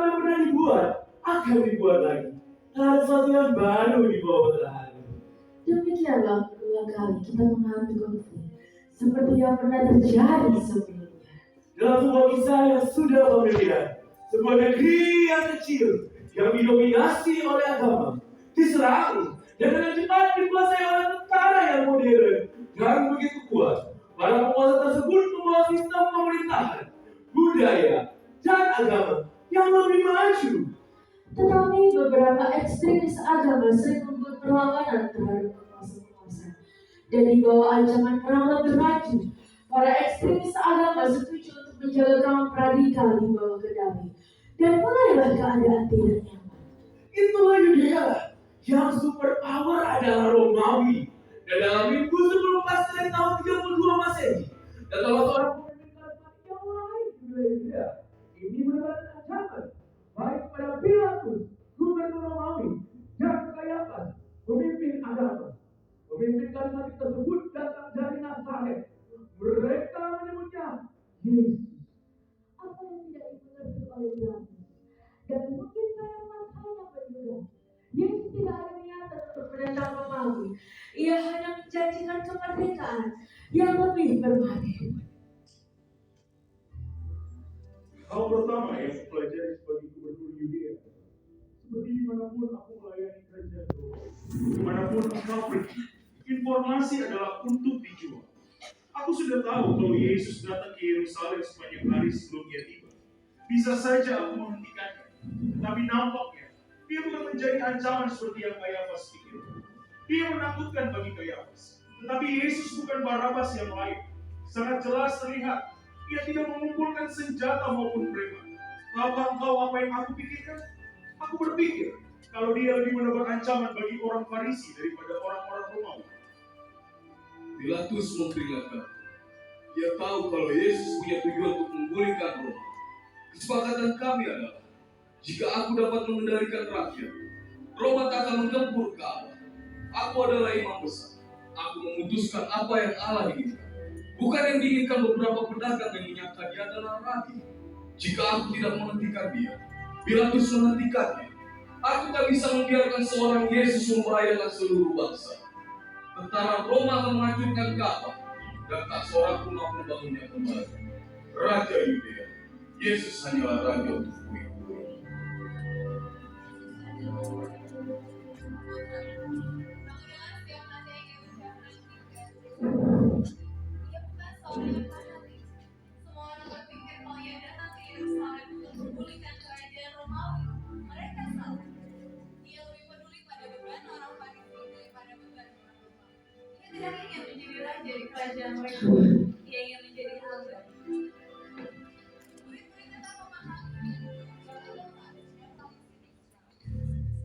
apa yang pernah dibuat akan dibuat lagi. Tak ada sesuatu yang baru di bawah matahari. Demikianlah berulang kali kita mengalami konflik seperti yang pernah terjadi sebelumnya. Dalam sebuah kisah yang sudah familiar, sebuah negeri yang kecil yang didominasi oleh agama diserang dan dengan cepat dikuasai oleh tentara yang modern dan begitu kuat. Para penguasa tersebut membawa sistem pemerintahan, budaya, dan agama yang lebih maju. Tetapi beberapa ekstremis agama sering membuat perlawanan terhadap penguasa-penguasa. Dan di bawah ancaman perang lebih maju, para ekstremis agama setuju untuk menjaga kaum radikal di bawah kendali. Dan mulailah keadaan tidak nyaman. Itulah Yudea yang super power adalah Romawi. Dan dalam minggu sebelum Paskah tahun 32 Masehi, datanglah seorang pemimpin karismatik yang lain di wilayah Yudea. Ini merupakan ancaman baik kepada Pilatus, gubernur Romawi, dan Kayafas, pemimpin agama. Pemimpin karismatik tersebut datang dari Nazaret. Mereka menyebutnya Yesus. Apa yang tidak dimengerti oleh Pilatus? Dan mungkin Kayafas hanya menduga Yesus tidak ada niatan untuk menentang Romawi. Ia hanya menjanjikan kemerdekaan yang lebih bermakna. Hal pertama yang saya pelajari sebagai gubernur Yudea, seperti dimanapun aku melayani kerajaan Roma, dimanapun engkau pergi, informasi adalah untuk dijual. Aku sudah tahu kalau Yesus datang ke Yerusalem sepanjang hari sebelum dia tiba. Bisa saja aku menghentikannya, tapi nampaknya dia bukan menjadi ancaman seperti yang Kayafas pikirkan. Dia menakutkan bagi Kayafas, tetapi Yesus bukan Barabas yang lain. Sangat jelas terlihat ia tidak mengumpulkan senjata maupun preman. Tahukah engkau apa yang aku pikirkan? Aku berpikir kalau dia lebih menebar ancaman bagi orang Farisi daripada orang-orang Romawi. Pilatus memperingatkan. Ia tahu kalau Yesus punya tujuan untuk menggulingkan Roma. Kesepakatan kami adalah, jika aku dapat mengendalikan rakyat, Roma tak akan menggempur ke Allah. Aku adalah imam besar. Aku memutuskan apa yang Allah inginkan. Bukan yang diinginkan beberapa pedagang yang menyangka dia adalah rabi. Jika aku tidak menghentikan dia, Pilatus menghentikannya. Aku tak bisa membiarkan seorang Yesus membahayakan seluruh bangsa. Tentara Roma akan menghancurkan Ka'bah, dan tak seorang pun mampu membangunnya kembali. Raja Yudea, Yesus hanyalah raja untuk kuil-kuil. Semua orang berpikir kalau ia datang ke Yerusalem untuk memulihkan kerajaan Romawi. Mereka salah. Ia lebih peduli pada beban orang Farisi daripada beban orang Romawi. Ia tidak ingin menjadi raja di kerajaan mereka. Ia ingin menjadi hamba. Murid-murid tetap memahami.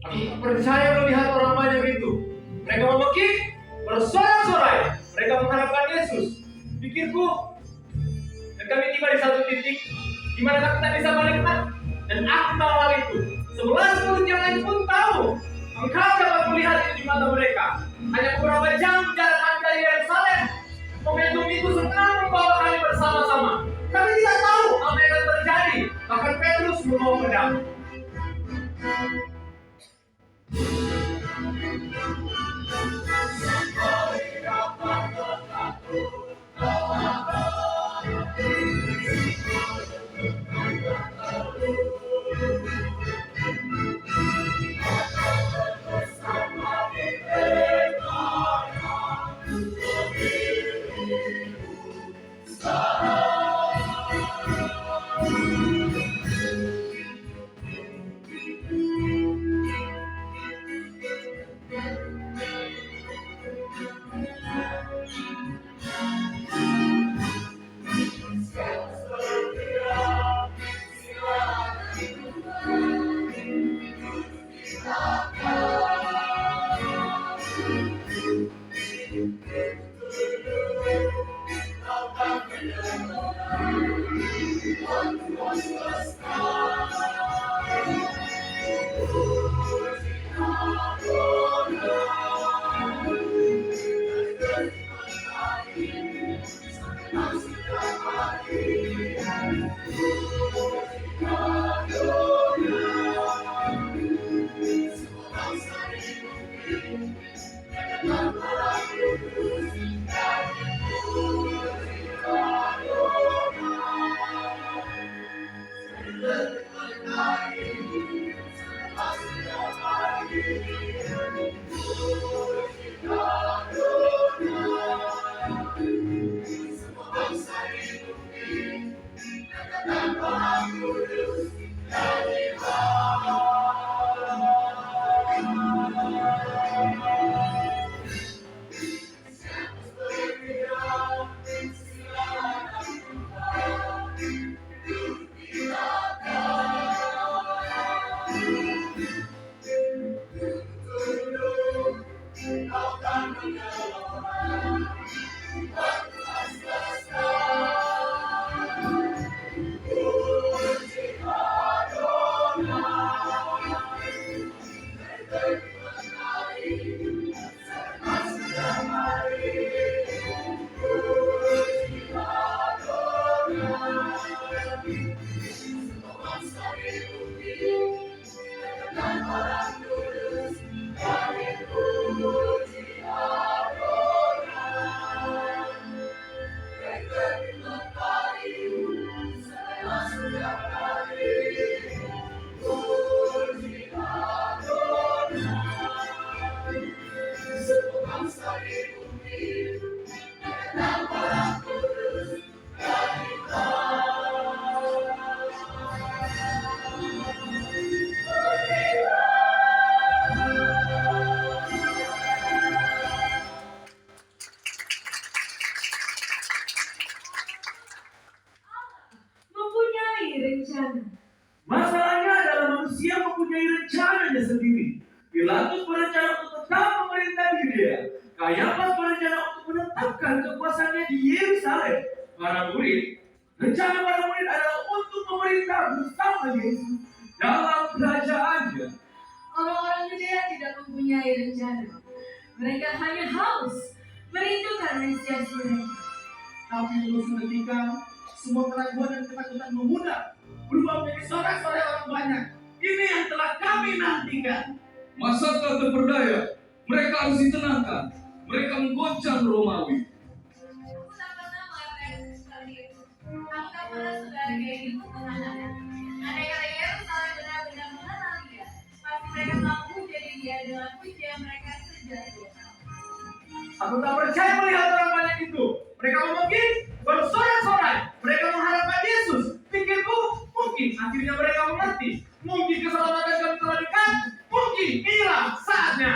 Aku tak percaya melihat orang banyak itu. Mereka memekik, bersorak-sorai. Mereka mengharapkan Yesus. Pikirku, dan kami tiba di satu titik di mana kami tak bisa balikan. Dan aku tahu hal itu. 11 murid yang lain pun tahu. Engkau dapat melihat itu di mata mereka. Hanya beberapa jam jarak kami dari Yerusalem. Momentum itu senang membawa kami bersama-sama. Kami tidak tahu apa yang akan terjadi. Bahkan Petrus membawa pedang. Mempunyai rencana. Masalahnya adalah manusia mempunyai rencananya sendiri. Pilatus berencana untuk tetap memerintah di Yudea. Kayafas berencana untuk menetapkan kekuasaannya di Yerusalem. Rencana para murid adalah untuk memerintah bersama Yesus dalam kerajaannya. Orang-orang Yudea tidak mempunyai rencana. Mereka hanya haus merindukan Mesias mereka. Tapi dulu seketika, semua keraguan dan ketakutan memudar, berubah menjadi sorak-sorai orang banyak. Ini yang telah kami nantikan. Masakah terperdaya? Mereka harus ditenangkan. Mereka menggoncang Romawi. Aku tak pernah mengatakan seperti itu. Aku tak pernah saudara kayak gitu mengenalnya. Andai kata Yerusalem benar-benar mengenal dia, pasti mereka mampu jadi dia dengan puji yang mereka sejati. Aku tak percaya melihat orang banyak itu. Mereka memuji, bersorak-sorai. Mereka mengharapkan Yesus. Pikirku, mungkin akhirnya mereka mengerti. Mungkin keselamatan kami telah dekat. Mungkin inilah saatnya.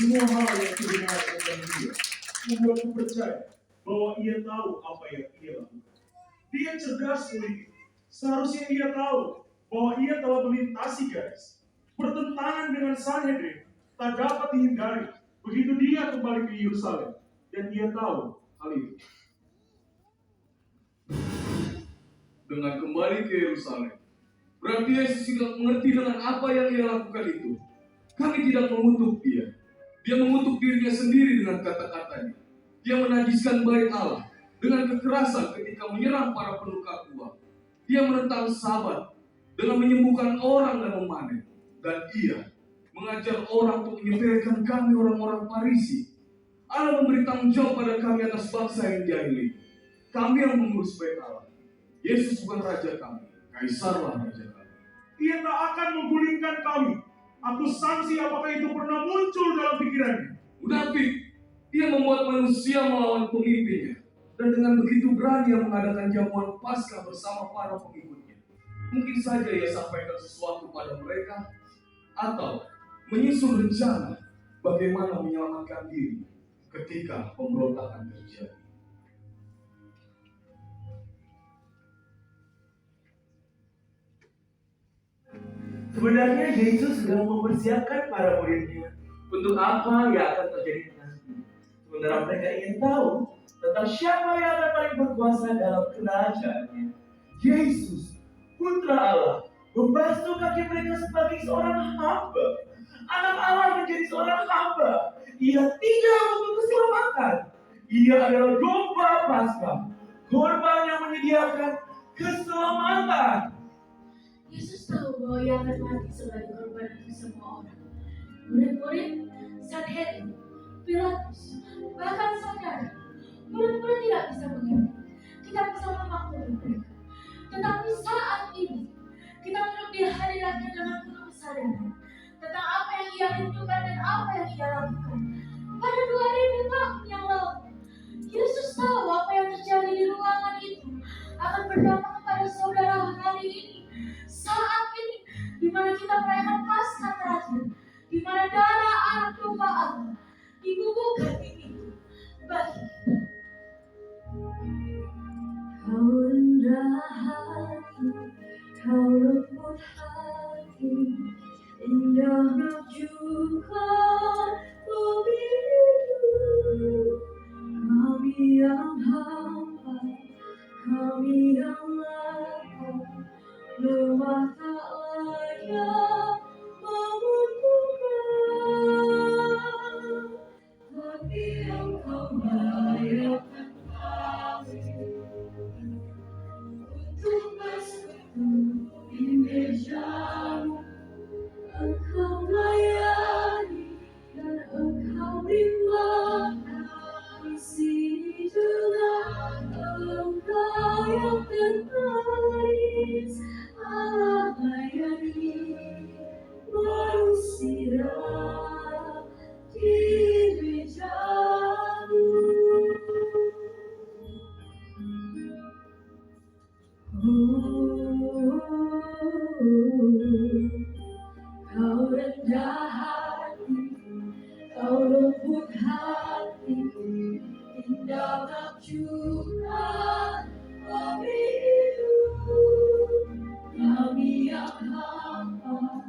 semua hal yang kudengar tentang dia membuatku percaya bahwa ia tahu apa yang ia lakukan. Dia cerdas politik. Seharusnya ia tahu bahwa ia telah melintasi garis. Bertentangan dengan Sanhedrin tak dapat dihindari. Begitu dia kembali ke Yerusalem dan dia tahu hal itu. Dengan kembali ke Yerusalem, berarti Yesus tidak mengerti dengan apa yang ia lakukan itu. Kami tidak mengutuk dia. Dia mengutuk dirinya sendiri dengan kata-katanya. Dia menajiskan bait Allah dengan kekerasan ketika menyerang para penukar uang. Dia menentang Sabat dengan menyembuhkan orang dan memanen. Dan ia mengajar orang untuk menyepelekan kami orang-orang Farisi. Allah memberi tanggung jawab pada kami atas bangsa yang jahili. Kami yang mengurus bait Allah. Yesus bukan raja kami, Kaisarlah raja kami. Ia tak akan menggulingkan kami. Aku sangsi apakah itu pernah muncul dalam pikirannya. Munafik, dia membuat manusia melawan pemimpinnya. Dan dengan begitu berani ia mengadakan jamuan Paskah bersama para pengikutnya. Mungkin saja ia sampaikan sesuatu pada mereka, atau menyusun rencana bagaimana menyelamatkan diri ketika pemberontakan terjadi. Sebenarnya Yesus sedang mempersiapkan para muridnya untuk apa yang akan terjadi nanti. Sementara mereka ingin tahu tentang siapa yang akan paling berkuasa dalam kerajaannya. Yesus, Putra Allah, membasuh kaki mereka sebagai seorang hamba. Anak Allah menjadi seorang hamba. Ia tidak untuk keselamatan. Ia adalah domba Paskah, korban yang menyediakan keselamatan. Yesus tahu bahwa ia akan mati sebagai korban untuk semua orang. Murid-murid, Sanhedrin, Pilatus, bahkan saudara, murid-murid tidak bisa mengerti. Kita bisa memaklumi mereka. Tetapi saat ini, kita duduk di hadiratnya dengan penuh kesadaran tentang apa yang ia rindukan dan apa yang ia lakukan. Pada 2000 tahun yang lalu, Yesus tahu apa yang terjadi di ruangan itu akan berdampak kepada saudara hari ini. Saat ini, di mana kita merayakan Paskah terakhir, di mana darah anak domba Allah dibubuhkan di pintu bagi kita. Kau rendah hati, kau lembut hati, indahnya juga bumi itu. Kami yang hamba, kami yang lapar, lemah tak layak membutuhkan, tapi Engkau layakkan kami untuk bersekutu di meja-Mu. Engkau layani dan Engkau rimbakan di sini dengan Engkau yang terbaris. Allah layani manusia di meja-Mu. Kau rendah hati, kau lembut hati, indah takjubkan kami hidup. Kami yang hamba,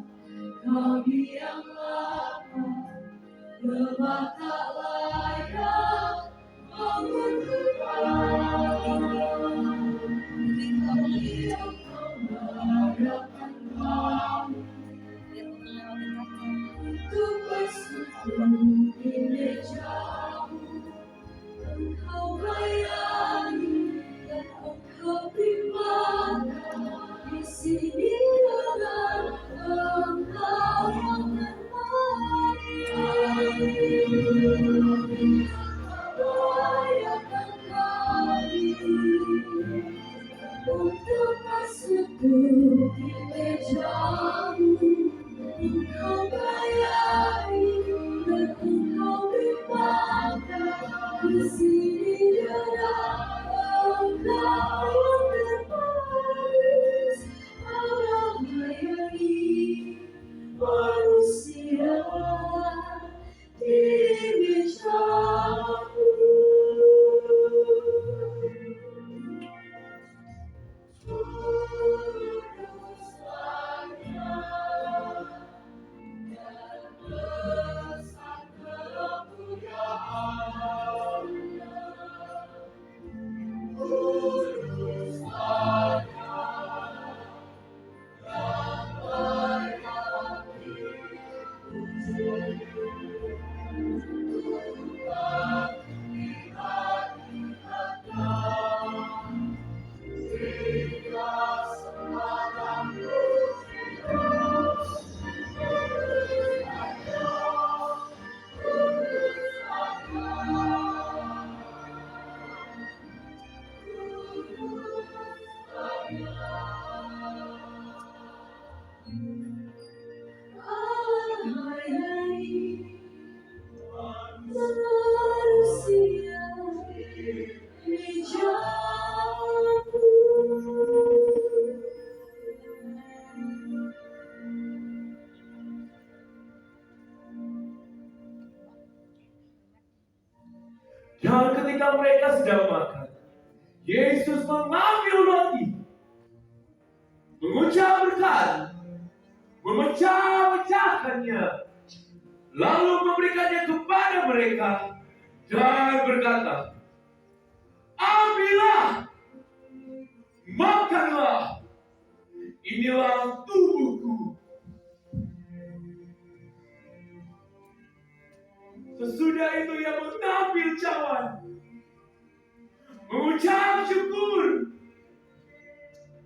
kami yang lapar, lemah tak layak membutuhkan. Kami yang kau layakkan kami untuk bersekutu di meja-Mu. Engkau layani dan Engkau rimbakan di sini dengan Engkau yang terbaik. Layakkan kami untuk bersekutu di meja-Mu. Engkau layani dan Engkau rimbakan di sini dengan Engkau yang terbaik. Allah Dan ketika mereka sedang makan, Yesus mengambil roti, mengucap berkat, memecah-mecahkannya, lalu memberikannya kepada mereka dan berkata, ambillah, makanlah, inilah tubuhku. Sesudah itu ia mengambil cawan, mengucap syukur,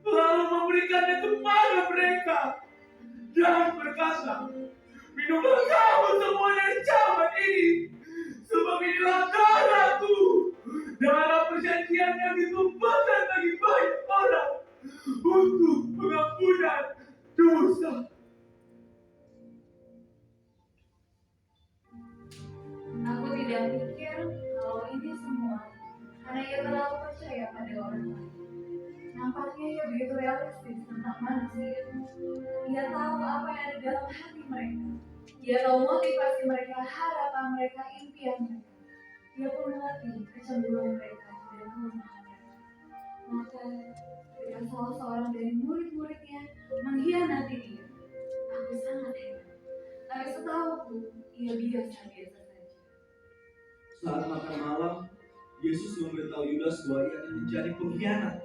lalu memberikannya kepada mereka dan berkata, minumlah kamu semua dari cawan ini, sebab inilah darahku, darah perjanjian yang ditumpahkan bagi banyak orang untuk pengampunan dosa. Aku tidak pikir kalau ini semua karena ia terlalu percaya pada orang lain. Nampaknya ia begitu realistis tentang manusia. Ia tahu apa yang ada dalam hati mereka. Ia tahu motivasi mereka, harapan mereka, impian mereka. Ia pun mengerti kecemburuan mereka dan kelemahan mereka. Maka ketika salah seorang dari murid-muridnya mengkhianati dia, aku sangat heran. Tapi setahuku, ia biasa-biasa saja. Saat makan malam, Yesus memberitahu Yudas bahwa ia akan menjadi pengkhianat.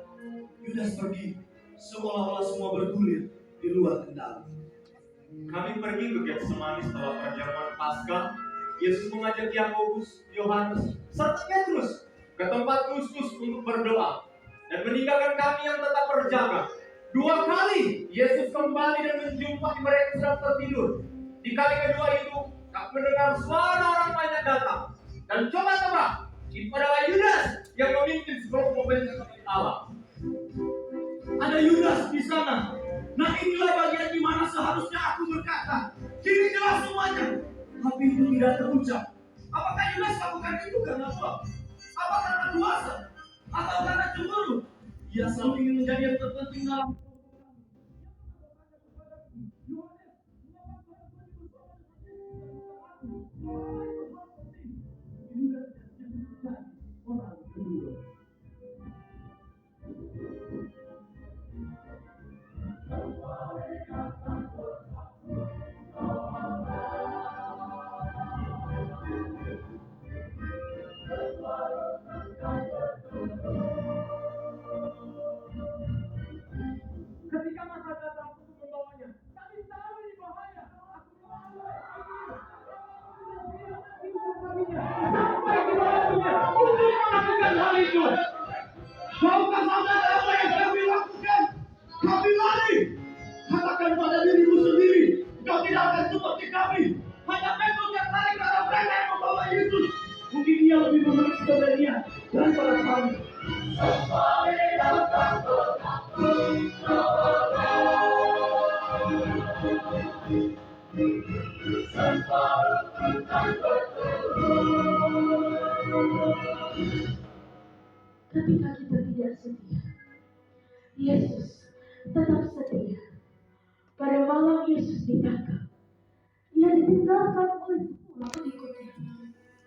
Yudas pergi, seolah-olah semua bergulir di luar kendali. Kami pergi ke Getsemani setelah perjamuan Paskah. Yesus mengajak Yakobus, Yohanes, serta Petrus ke tempat khusus untuk berdoa dan meninggalkan kami yang tetap berjaga. 2 kali Yesus kembali dan menjumpai mereka sedang tertidur. Di kali kedua itu, kami mendengar suara orang banyak datang. Dan coba tebak, itu adalah Yudas yang memimpin sekelompok pencari Allah. Ada Yudas di sana. Nah, inilah bagian di mana seharusnya aku berkata, kini jelas semuanya. Tapi itu tidak terucap. Apakah Yudas lakukan itu karena uang? Apa karena kuasa? Atau karena cemburu? Ia selalu ingin menjadi yang terpenting dalam. Ketika masa datang untuk membawanya, kami tahu ini bahaya. Sampai di waktunya untuk melakukan hal itu. Maukah saudara apa yang kami lakukan? Kami lari. Katakan pada dirimu sendiri, kau tidak akan seperti kami. Hanya Petrus yang lari karena mereka yang membawa Yesus. Mungkin dia lebih memiliki keberanian daripada kami. Ketika kita tidak setia, Yesus tetap setia. Pada malam Yesus ditangkap, ia ditinggalkan oleh semua pengikutnya.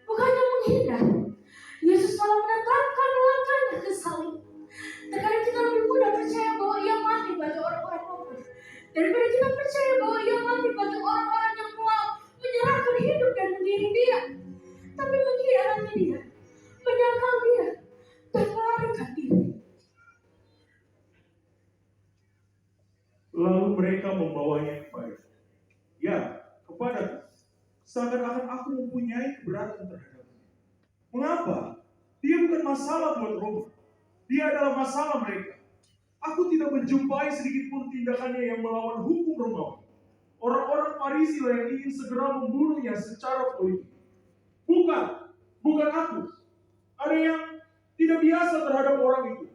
Bukannya menghindar, Yesus malah menetapkan langkahnya ke salib. Terkadang kita lebih mudah percaya bahwa ia mati bagi orang-orang kafir daripada kita percaya bahwa ia mati bagi orang-orang yang telah menyerahkan hidup dan diri dia, tapi mengkhianati dia, menyangkal dia, dan melarikan diri. Lalu mereka membawanya kepada, kepadaku, seakan-akan aku mempunyai keberatan terhadapnya. Mengapa? Dia bukan masalah buat Roma. Dia adalah masalah mereka. Aku tidak menjumpai sedikit pun tindakannya yang melawan hukum Romawi. Orang-orang Farisi lah yang ingin segera membunuhnya secara politik. Bukan aku. Ada yang tidak biasa terhadap orang itu.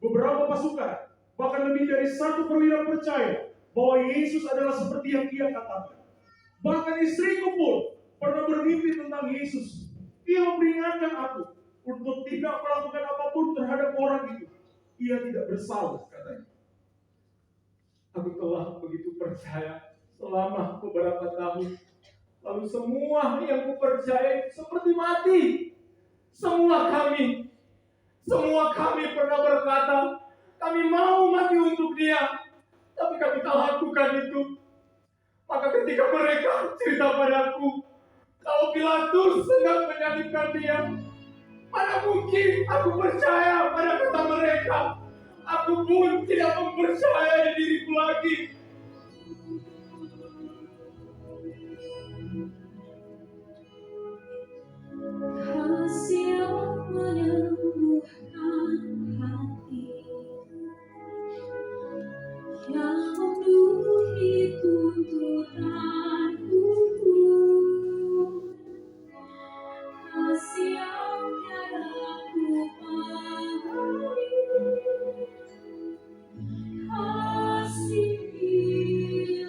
Beberapa pasukan, bahkan lebih dari 1 perwira percaya bahwa Yesus adalah seperti yang ia katakan. Bahkan istriku pun pernah bermimpi tentang Yesus. Ia memperingatkan aku untuk tidak melakukan apapun terhadap orang itu. Ia tidak bersalah, katanya. Aku telah begitu percaya selama beberapa tahun. Lalu semua yang kupercaya seperti mati. Semua kami pernah berkata, kami mau mati untuk dia, tapi kami tak lakukan itu. Maka ketika mereka cerita padaku, kalau Pilatus sedang menyalibkan dia, mana mungkin aku percaya pada kata mereka. Aku pun tidak mempercayai diriku lagi. Kasih yang menyembuhkan hati, yang memenuhi tuntutanku, kasih yang tiada ku pahami, kasih ilahi.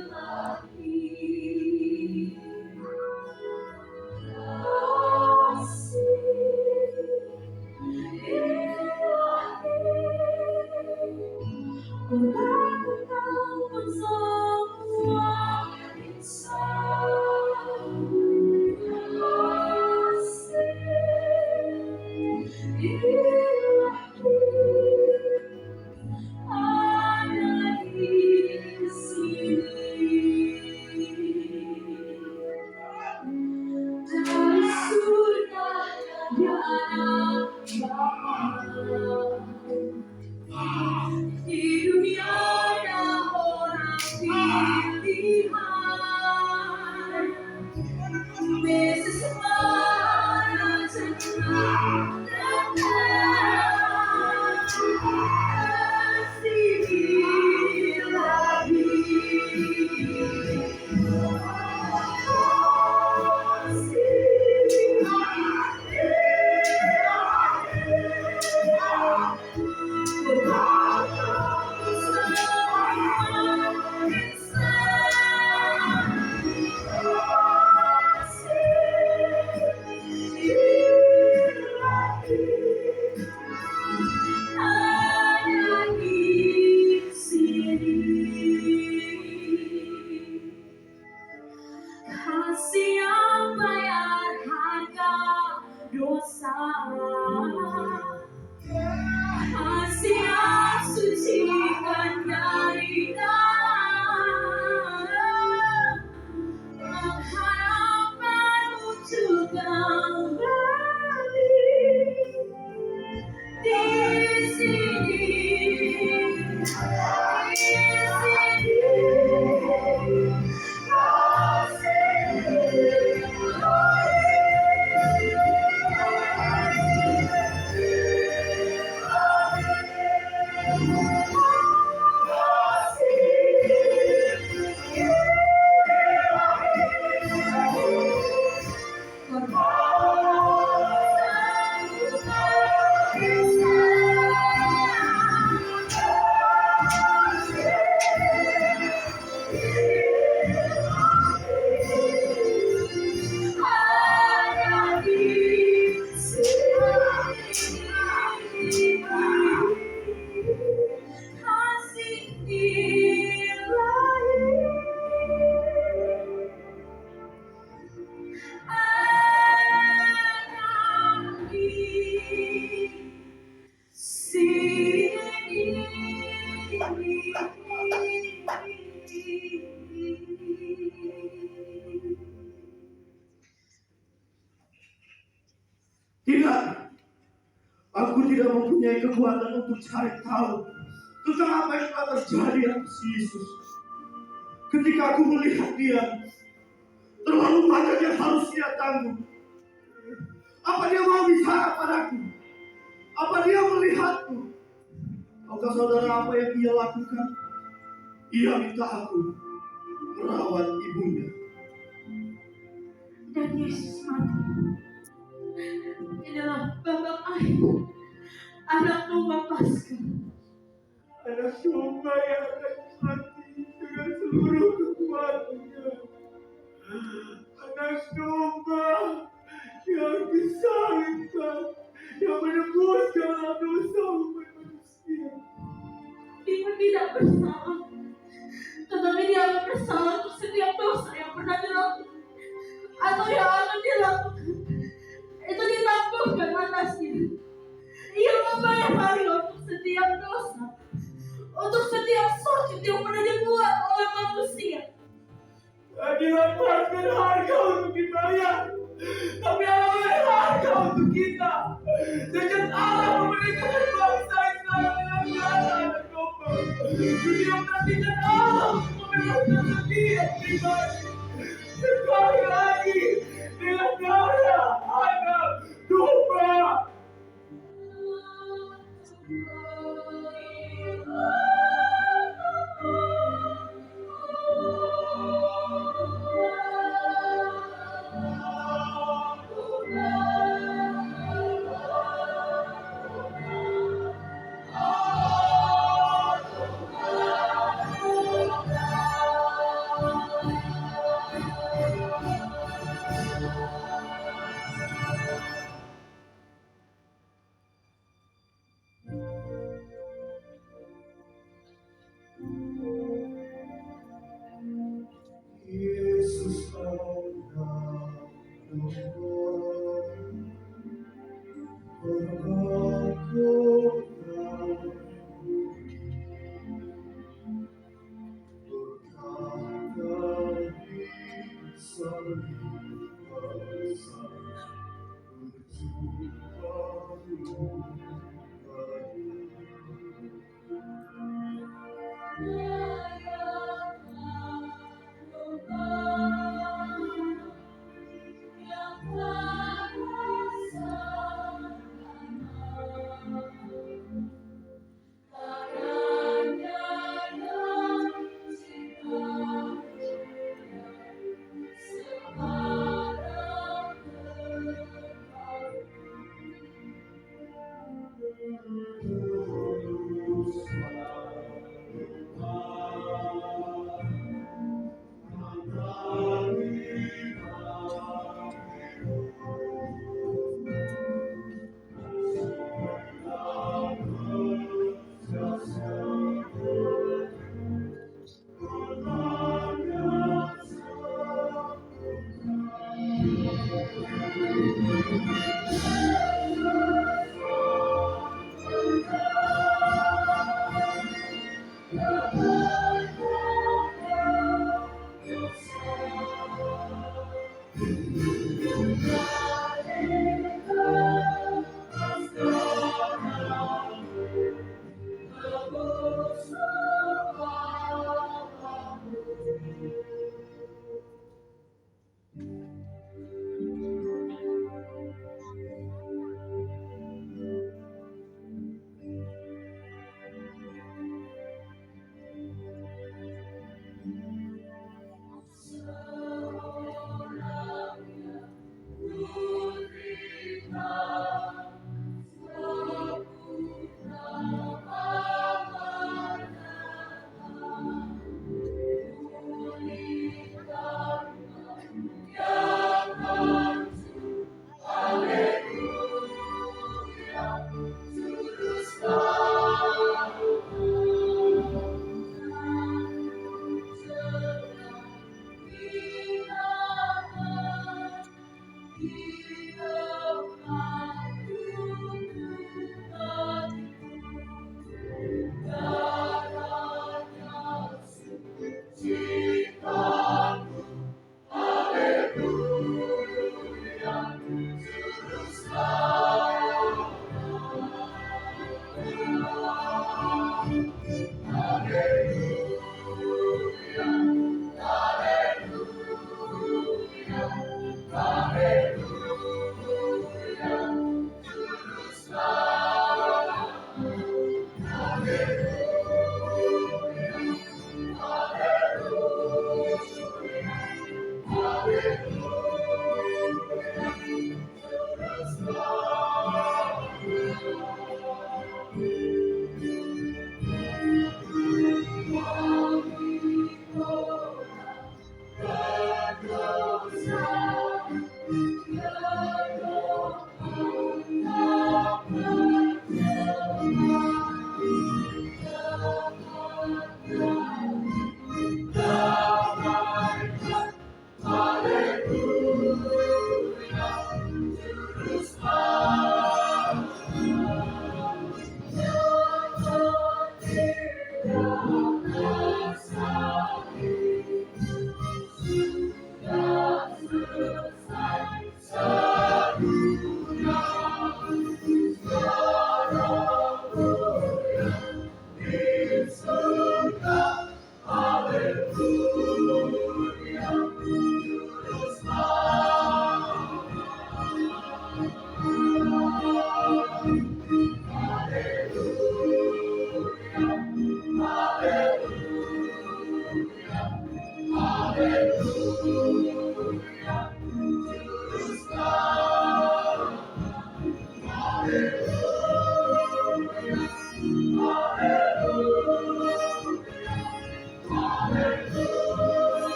Dari surga dan di dunia ada orang pilihan, Yesus mana senang datang, kasih ilahi. Kasih yang bayar harga dosa, kasih yang sucikan dari dalam, menghadapkan untuk kembali di sini, Tidak, aku tidak mempunyai kekuatan untuk cari tahu tentang apa yang telah terjadi atas Yesus. Ketika aku melihat dia, terlalu banyak yang harus dia tanggung. Apa dia mau bicara padaku? Apa dia melihatku? Tahukah saudara apa yang dia lakukan? Ia minta aku merawat ibunya. dan Yesus mati. Inilah babak akhir anak domba Paskah. Anak domba yang akan mati dengan seluruh kekuatannya. Anak domba yang disalibkan, yang menebus segala dosa umat manusia. Dia tidak bersalah, tetapi dia bersalah untuk setiap dosa yang pernah dilakukan atau yang akan dilakukan. Itu ditangguhkan atas Tuhan berharga untuk dibayar. Tapi Allah berharga untuk kita. Sejak Allah memerintahkan bangsa Israel dengan darah dan domba, dunia menantikan Allah untuk membebaskan setiap pribadi. Sekali lagi dengan darah anak domba.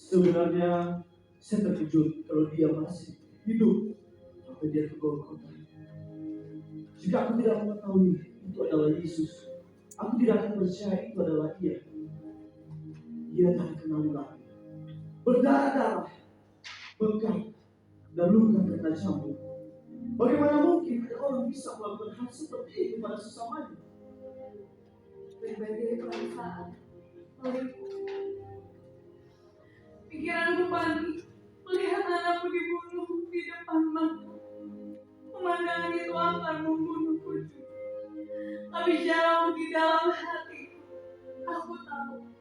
Sebenarnya saya terkejut kalau dia masih hidup sampai dia ke Golgota. Jika aku tidak mengetahui itu adalah Yesus, aku tidak akan percaya itu adalah dia. Dia tak dikenali lagi. Berdarah-darah, bengkak, dan luka karena cambuk. Bagaimana mungkin ada orang bisa melakukan hal seperti itu pada sesamanya? Berbagai perasaan meliputi pikiranku panik melihat anakku dibunuh di depan mata. Pemandangan itu akan membunuhku juga. Tapi jauh di dalam hatiku, aku tahu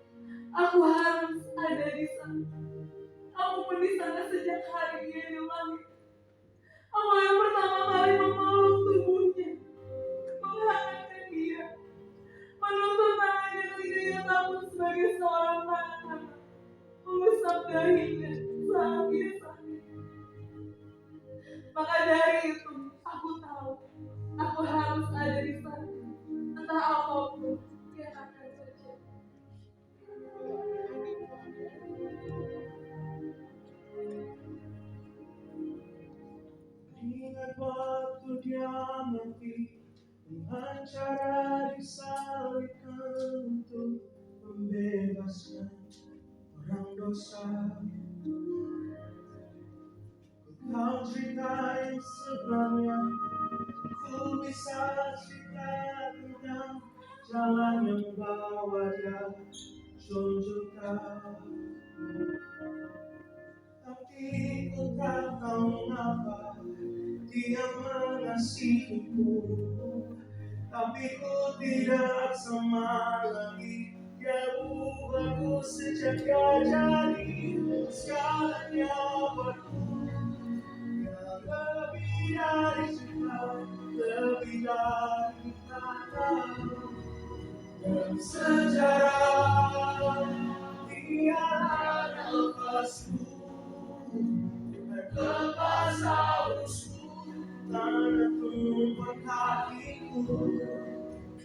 aku harus ada di sana. Aku pun di sana sejak hari dia di langit. Aku yang pertama kali memeluk tubuhnya, menghangatkan dia, menuntut tangannya ketika ia takut sebagai seorang anak, mengusap dahinya saat dia sakit. Maka dari itu, aku tahu aku harus ada di sana, entah apapun yang akan terjadi. Ingat waktu dia mati dengan cara disalibkan untuk membebaskan orang dosa. Kau cerita yang sebenarnya, ku bisa cerita tentang jalan yang bawa dia tunjukkan. Tapi ku tak tahu mengapa dia mengasihiku. Tapi ku tidak sama lagi. Dia ubahku sejak dia jadi segalanya buatku. Lebih dari cinta, lebih dari kata, dan sejarah dia adalah nafasku, lepas hausku, tanah tumpuan kakiku,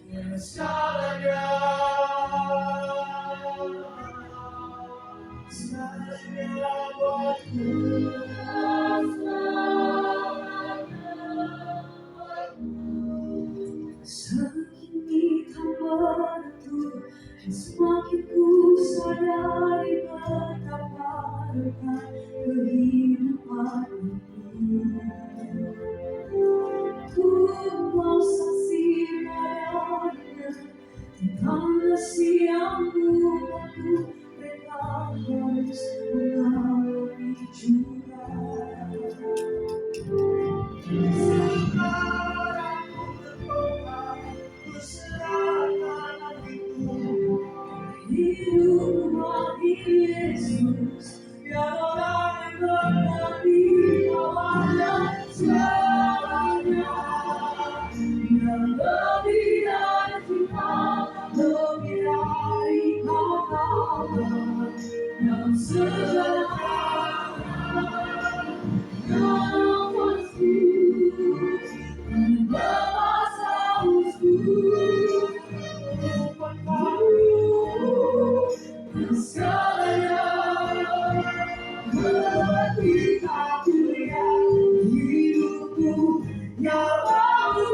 dan segalanya, segalanya buatku. Semakin tambah itu, semakin ku sadari betapa dekat kehidupan ini. Ku mau saksi padanya tentang kasih yang buatku, mereka harus mengalami juga. Hidup bagi Yesus, biar orang yang berkati bawahnya segalanya. Yang lebih dari cinta, lebih dari kata, yang sejarah, yang pasti, lepas hausku. Segalanya ketika ku lihat hidupku yang baru,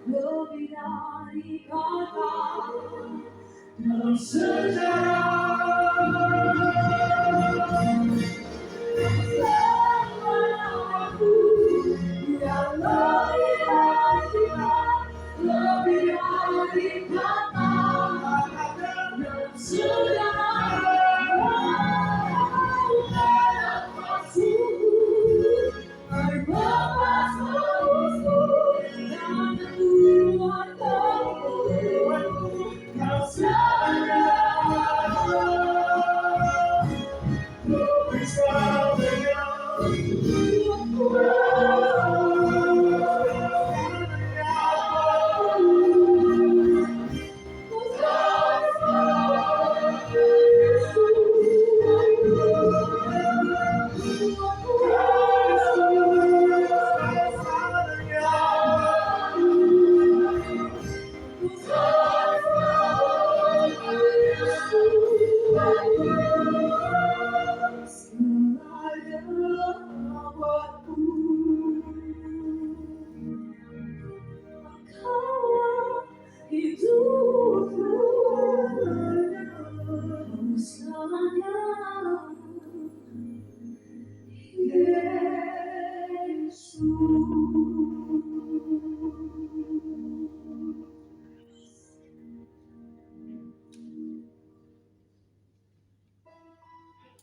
lebih dari kata dalam sejarah. Aku yang lebih dari kata yang sudah nafasku lepas harusku dan kuat kau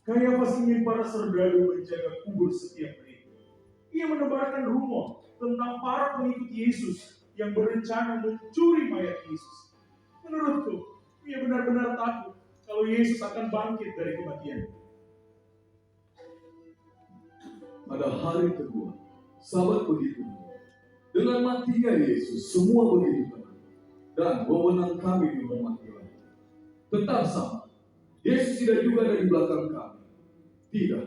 Kayafas ingin para serdadu menjaga kubur setiap hari. Ia menebarkan rumor tentang para pengikut Yesus yang berencana mencuri mayat Yesus. Menurutku, ia benar-benar takut kalau Yesus akan bangkit dari kematian. Pada hari kedua, sahabat begitu. Dengan matinya Yesus, semua begitu tenang. Dan wewenang kami dihormati lagi. Tetap sama, Yesus tidak juga ada di belakang kami. Tidak,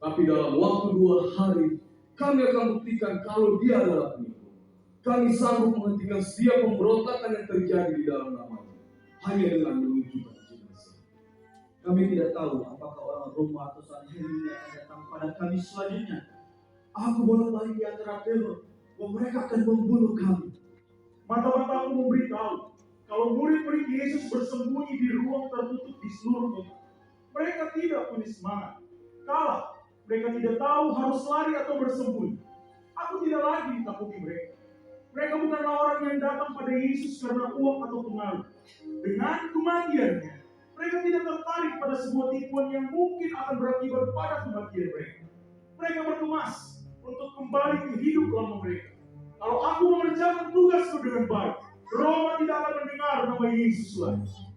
tapi dalam waktu 2 hari, kami akan buktikan kalau Dia adalah penipu. Kami sanggup menghentikan setiap pemberontakan yang terjadi di dalam namanya, hanya dengan menunjukkan jenazah. Kami tidak tahu apakah orang Roma atau Sanhedrin ini akan datang pada kami selanjutnya. Aku bolak-balik di antara teror bahwa mereka akan membunuh kami. Mata-mataku memberitahu kalau murid-murid Yesus bersembunyi di ruang tertutup di seluruh kota. Mereka tidak punya semangat. Kalah, mereka tidak tahu harus lari atau bersembunyi. Aku tidak lagi ditakuti mereka. Mereka bukanlah orang yang datang pada Yesus karena uang atau pengaruh. Dengan kematiannya, mereka tidak tertarik pada sebuah tipuan yang mungkin akan berakibat pada kematian mereka. Mereka berkemas untuk kembali ke hidup lama mereka. Kalau aku mengerjakan tugasku dengan baik, Roma tidak akan mendengar nama Yesus lagi.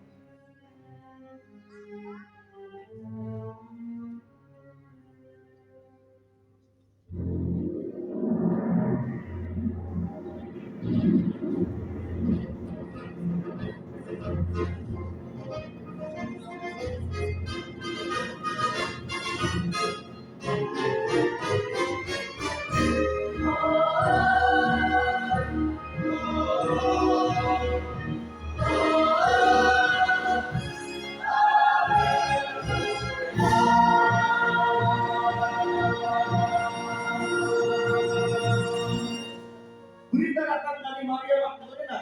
Berita datang dari Maria Magdalena.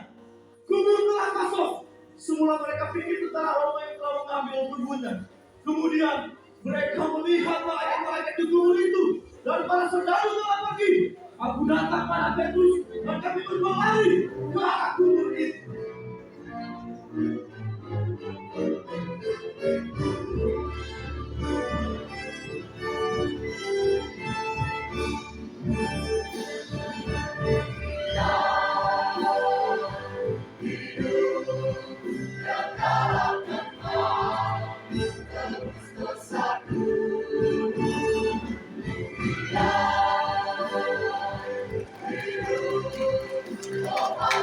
Kubur telah kosong. Semula mereka pikir tentara Roma yang telah mengambil tubuhnya. Kemudian mereka melihat malaikat-malaikat di kubur itu dan para saudara telah pergi. Aku datang pada Petrus dan kami berdua lari ke arah kubur itu. Oh,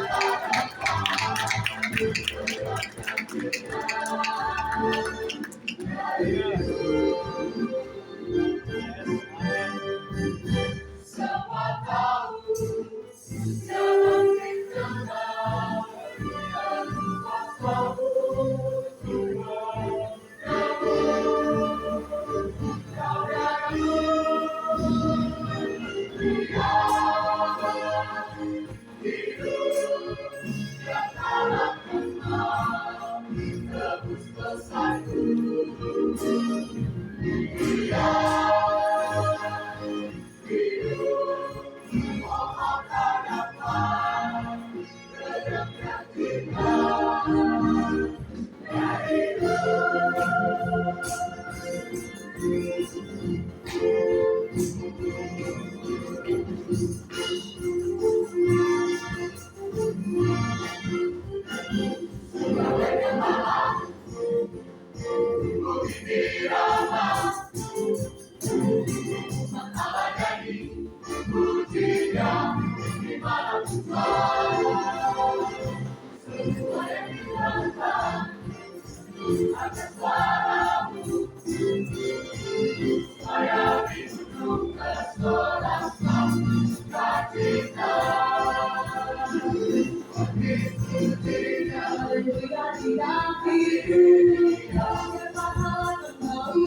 Haleluya tidak hidup, yang mahal tahu.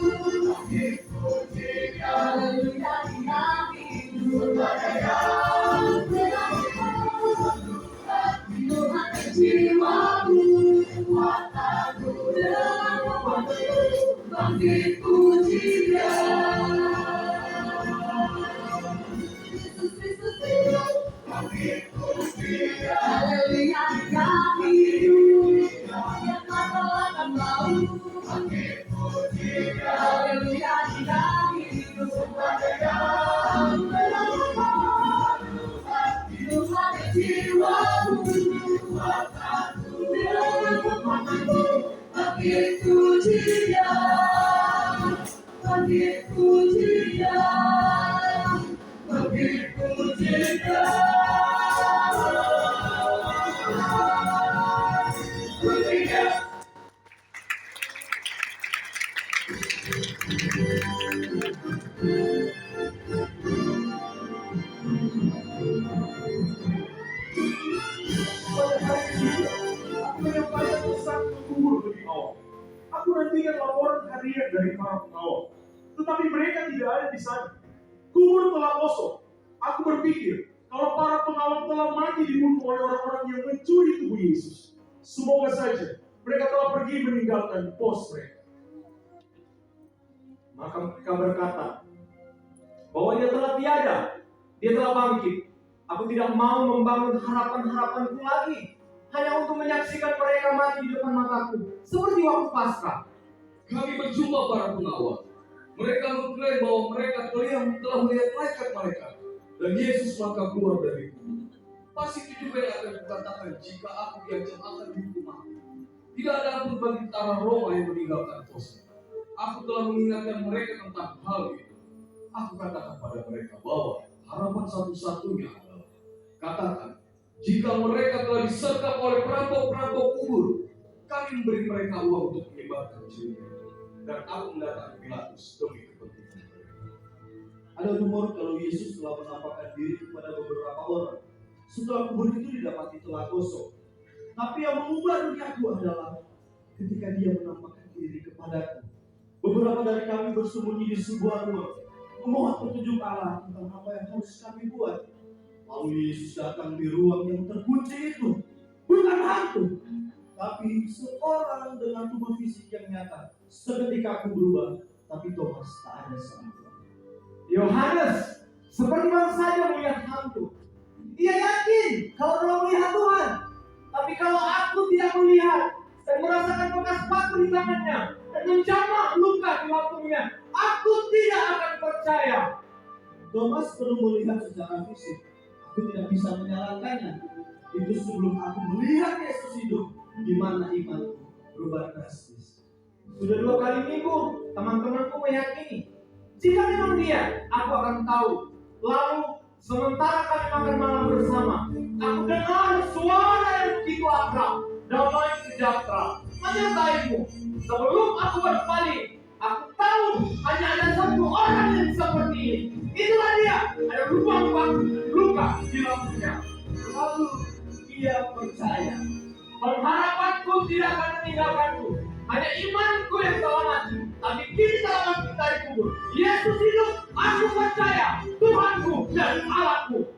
Haleluya tidak hidup, Tuhan jiwaku, kuataku dalam kekuatanmu, bangkit puji Dia. Yesus Kristus hidup, haleluya Dia hidup, yang mata akan bau. Haleluya Dia hidup, Tuhan jiwaku, dalam kekuatanmu, bangkit puji Dia, bangkit puji Dia, bangkit puji Dia. Puji Dia. Pada hari ini, aku menyampaikan pesan kubur lebih awal. Aku nantikan laporan harian dari para pengawal. Tetapi mereka tidak ada di sana. Kubur telah kosong. Aku berpikir, kalau para pengawal telah mati dibunuh oleh orang-orang yang mencuri tubuh Yesus. Semoga saja mereka telah pergi meninggalkan pos mereka. Maka mereka berkata bahwa Dia telah tiada, Dia telah bangkit. Aku tidak mau membangun harapan-harapanku lagi hanya untuk menyaksikan mereka mati di depan mataku seperti waktu Paskah. Kami berjumpa para pengawal. Mereka mengklaim bahwa mereka telah melihat malaikat mereka dan Yesus maka keluar dari kubur. Pasti itu juga yang akan dikatakan jika aku diancam akan dihukum mati. Tidak ada ampun bagi tentara Roma yang meninggalkan posnya. Aku telah mengingatkan mereka tentang hal itu. Aku katakan pada mereka bahwa harapan satu-satunya adalah katakan, jika mereka telah disergap oleh perampok-perampok kubur, kami memberi mereka uang untuk menyebarkan cerita. Dan aku mendatangi Pilatus demi kepentingan mereka. Ada rumor kalau Yesus telah menampakkan diri kepada beberapa orang setelah kubur itu didapati telah kosong. Tapi yang mengubah duniaku adalah ketika Dia menampakkan diri kepadaku. Beberapa dari kami bersembunyi di sebuah ruang, memohon petunjuk Allah tentang apa yang harus kami buat. Lalu Yesus datang di ruang yang terkunci itu, bukan hantu, tapi seorang dengan tubuh fisik yang nyata. Seketika aku berubah, tapi Thomas tak ada sama. Yohanes seperti baru saja melihat hantu. Ia yakin kalau telah melihat Tuhan. Tapi kalau aku tidak melihat dan merasakan bekas batu di tangannya dan menjamah luka di lambungnya, aku tidak akan percaya. Thomas perlu melihat secara fisik. Aku tidak bisa menyalahkannya. Itu sebelum aku melihat Yesus hidup, di mana imanku berubah drastis. Sudah 2 kali minggu teman-temanku meyakini jika memang Dia, aku akan tahu. Lalu sementara kami makan malam bersama, aku dengar suara yang begitu akrab, damai sejahtera menyertaimu. Sebelum aku berbalik, aku tahu hanya ada satu orang yang seperti ini. Itulah Dia. Ada lubang luka di lambungnya. Lalu ia percaya. Pengharapanku tidak akan meninggalkanku. Hanya imanku yang telah mati, tapi kini telah bangkit dari kubur. Yesus hidup, aku percaya Tuhanku dan Allahku.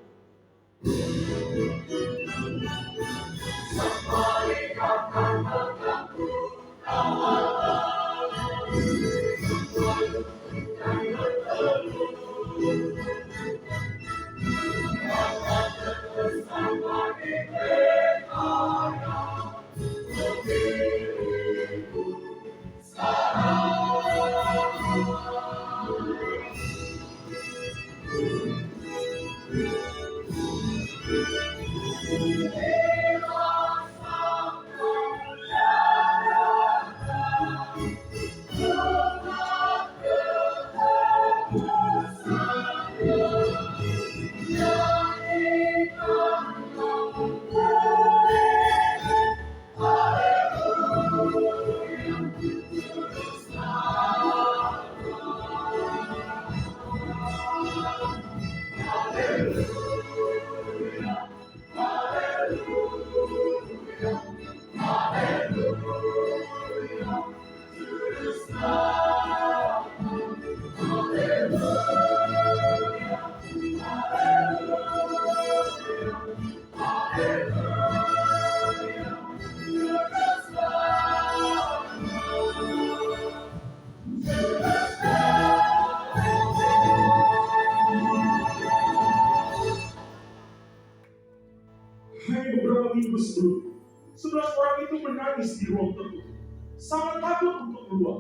Hanya beberapa minggu sebelumnya, 11 orang itu menangis di ruang tertutup, sangat takut untuk keluar.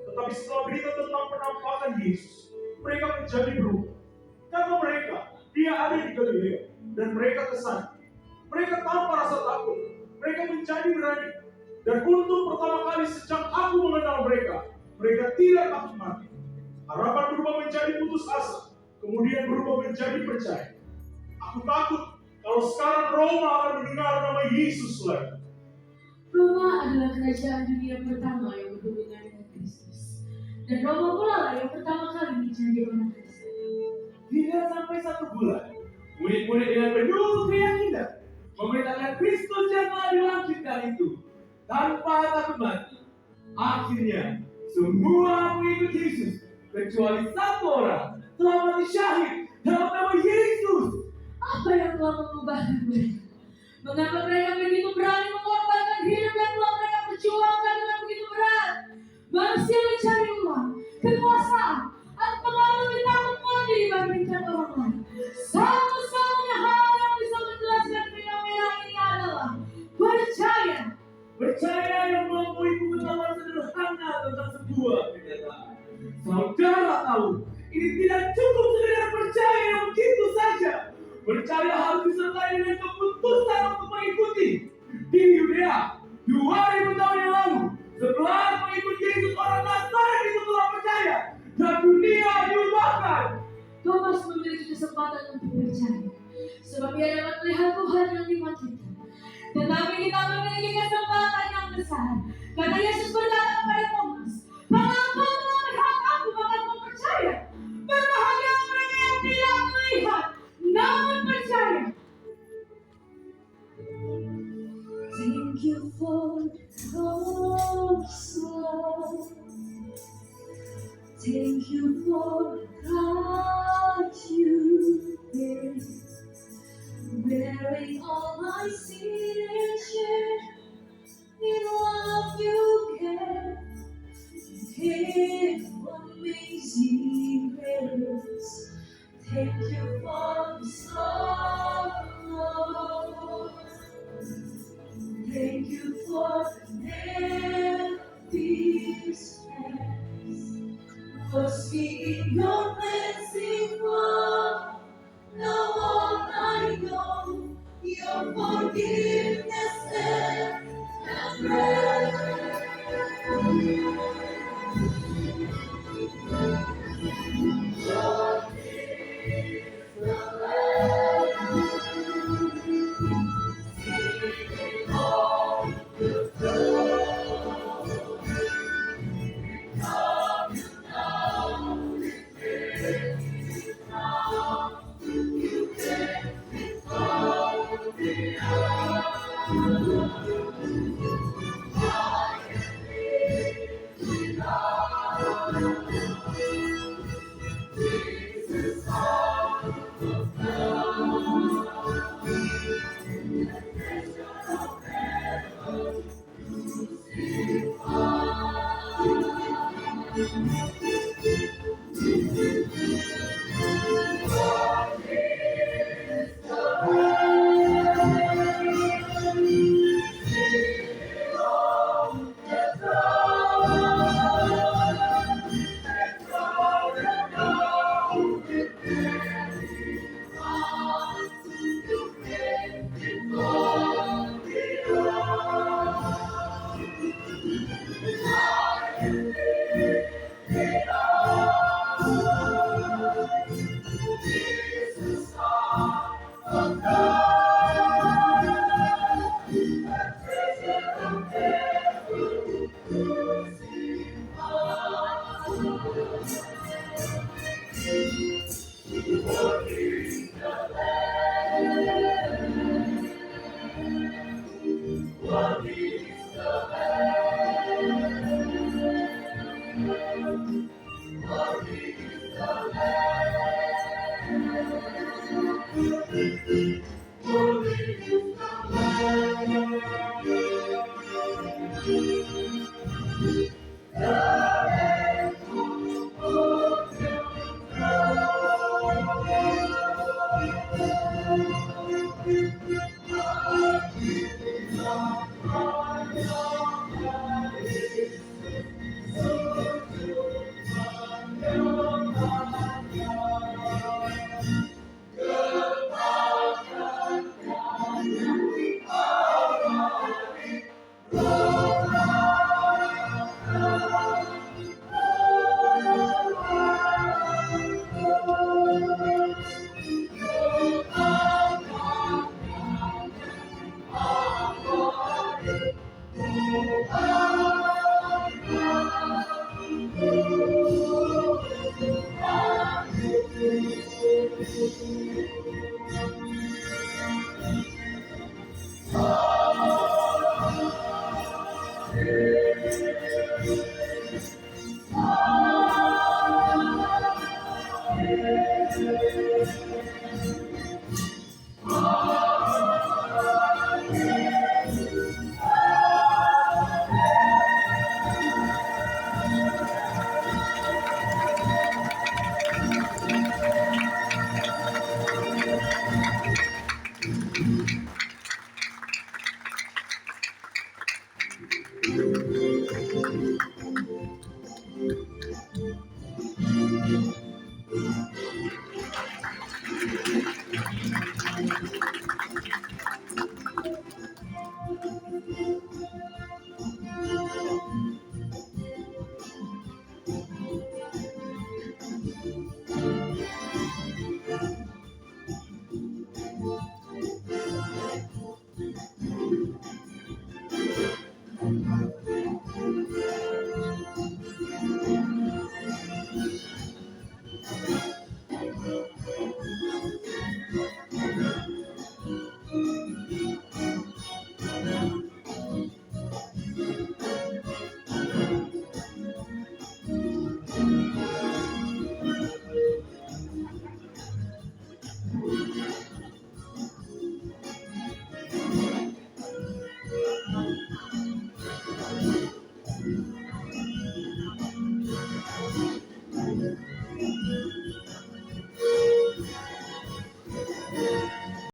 Tetapi setelah berita tentang penampakan Yesus, mereka menjadi berubah. Kata mereka, dia ada di Galilea, dan mereka ke sana. Mereka tanpa rasa takut, mereka menjadi berani. Dan untuk pertama kali sejak aku mengenal mereka, mereka tidak takut mati. Harapan berubah menjadi putus asa, kemudian berubah menjadi percaya. Aku takut kalau sekarang Roma akan mendengar nama Yesus lagi. Roma adalah kerajaan dunia pertama yang berhubungan dengan Kristus. Dan Roma pula lah yang pertama kali menjadi orang Kristen. Tidak sampai 1 bulan, murid-murid dengan penuh keyakinan memberitakan Kristus yang telah dilangkitkan itu tanpa takut mati. Akhirnya, semua pengikut Yesus kecuali 1 orang telah mati syahid dalam nama Yesus. Apa yang telah mengubahkan mereka? Mengapa mereka begitu berani mengorbankan hidup yang telah mereka perjuangkan dengan begitu berat? Manusia mencari uang, kekuasaan, atau pengaruh lebih takut mati dibandingkan orang lain. Satu-satunya hal yang bisa menjelaskan fenomena ini adalah percaya. Percaya yang melampaui pengetahuan sederhana tentang sebuah kenyataan. Saudara tahu, ini tidak cukup sekedar percaya yang begitu saja. Percaya harus disertai dengan keputusan untuk mengikuti. Di Yudea, 2000 tahun yang lalu, 11 pengikut Yesus orang Nazaret itu telah percaya, dan dunia diubahkan. Thomas memiliki kesempatan untuk percaya, sebab ia dapat melihat Tuhan yang dimatikan. Tetapi kita memiliki kesempatan yang besar, karena Yesus berkata kepada Thomas, "Kalau engkau telah melihat aku, maka engkau percaya. Berbahagia mereka yang tidak melihat, namun percaya." Thank you for God's love. Thank you for God you did, bearing all my sin and shame. In love you care, give amazing grace. Thank you for this love, Lord. Thank you for empty space. Was in your blessing love. Now all I know, your forgiveness and grace.